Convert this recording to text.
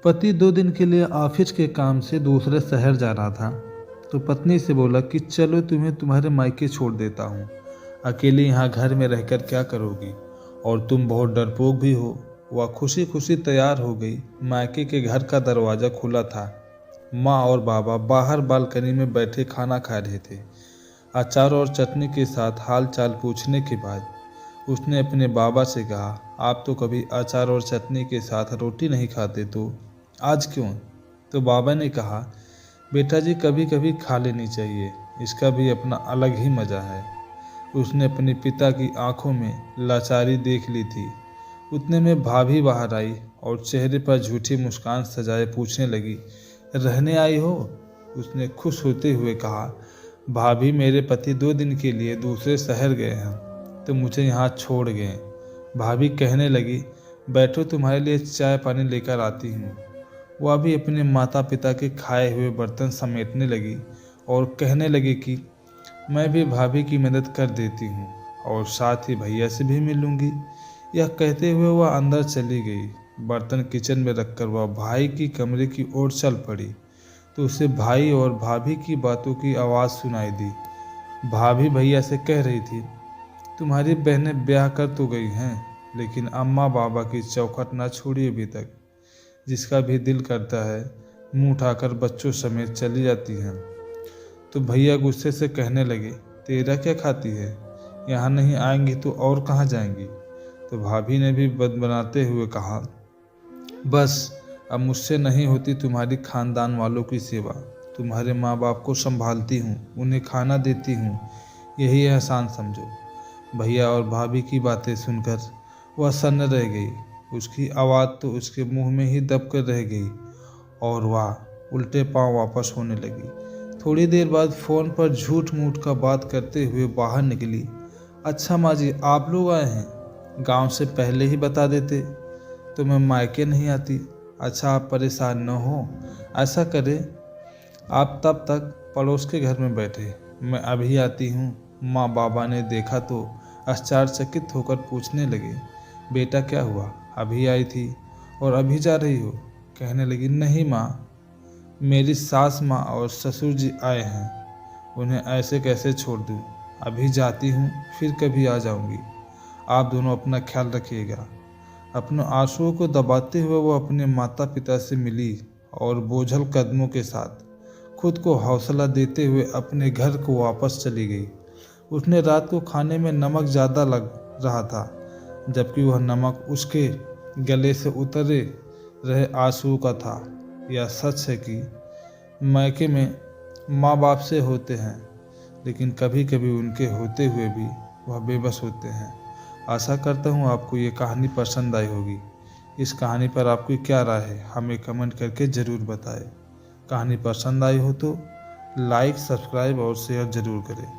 पति 2 दिन के लिए ऑफिस के काम से दूसरे शहर जा रहा था, तो पत्नी से बोला कि चलो तुम्हें तुम्हारे मायके छोड़ देता हूँ। अकेले यहाँ घर में रहकर क्या करोगी, और तुम बहुत डरपोक भी हो। वह खुशी खुशी तैयार हो गई। मायके के घर का दरवाज़ा खुला था। माँ और बाबा बाहर बालकनी में बैठे खाना खा रहे थे। अचार और चटनी के साथ हाल चाल पूछने के बाद उसने अपने बाबा से कहा, आप तो कभी अचार और चटनी के साथ रोटी नहीं खाते, तो आज क्यों? तो बाबा ने कहा, बेटा जी कभी कभी खा लेनी चाहिए, इसका भी अपना अलग ही मज़ा है। उसने अपने पिता की आंखों में लाचारी देख ली थी। उतने में भाभी बाहर आई और चेहरे पर झूठी मुस्कान सजाए पूछने लगी, रहने आई हो? उसने खुश होते हुए कहा, भाभी मेरे पति 2 दिन के लिए दूसरे शहर गए हैं, तो मुझे यहाँ छोड़ गए। भाभी कहने लगी, बैठो तुम्हारे लिए चाय पानी लेकर आती हूँ। वह भी अपने माता पिता के खाए हुए बर्तन समेटने लगी और कहने लगी कि मैं भी भाभी की मदद कर देती हूँ और साथ ही भैया से भी मिलूँगी। यह कहते हुए वह अंदर चली गई। बर्तन किचन में रखकर वह भाई की कमरे की ओर चल पड़ी, तो उसे भाई और भाभी की बातों की आवाज़ सुनाई दी। भाभी भैया से कह रही थी, तुम्हारी बहनें ब्याह कर तो गई हैं, लेकिन अम्मा बाबा की चौखट ना छोड़ी अभी तक। जिसका भी दिल करता है मुंह उठाकर बच्चों समेत चली जाती हैं। तो भैया गुस्से से कहने लगे, तेरा क्या खाती है? यहाँ नहीं आएंगी तो और कहाँ जाएंगी? तो भाभी ने भी बद बनाते हुए कहा, बस अब मुझसे नहीं होती तुम्हारी खानदान वालों की सेवा। तुम्हारे माँ बाप को संभालती हूँ, उन्हें खाना देती हूँ, यही एहसान समझो। भैया और भाभी की बातें सुनकर वह सन्न रह गई। उसकी आवाज़ तो उसके मुंह में ही दब कर रह गई और वह उल्टे पांव वापस होने लगी। थोड़ी देर बाद फ़ोन पर झूठ मूठ का बात करते हुए बाहर निकली। अच्छा माँ जी, आप लोग आए हैं? गांव से पहले ही बता देते तो मैं मायके नहीं आती। अच्छा आप परेशान न हो, ऐसा करें आप तब तक पड़ोस के घर में बैठे, मैं अभी आती हूँ। माँ बाबा ने देखा तो आश्चर्यचकित होकर पूछने लगे, बेटा क्या हुआ, अभी आई थी और अभी जा रही हो? कहने लगी, नहीं माँ, मेरी सास माँ और ससुर जी आए हैं, उन्हें ऐसे कैसे छोड़ दूँ? अभी जाती हूँ, फिर कभी आ जाऊँगी। आप दोनों अपना ख्याल रखिएगा। अपने आंसुओं को दबाते हुए वो अपने माता पिता से मिली और बोझल कदमों के साथ खुद को हौसला देते हुए अपने घर को वापस चली गई। उसने रात को खाने में नमक ज़्यादा लग रहा था, जबकि वह नमक उसके गले से उतरे रहे आंसुओं का था। यह सच है कि मायके में माँ बाप से होते हैं, लेकिन कभी कभी उनके होते हुए भी वह बेबस होते हैं। आशा करता हूँ आपको ये कहानी पसंद आई होगी। इस कहानी पर आपकी क्या राय है, हमें कमेंट करके ज़रूर बताएं। कहानी पसंद आई हो तो लाइक, सब्सक्राइब और शेयर ज़रूर करें।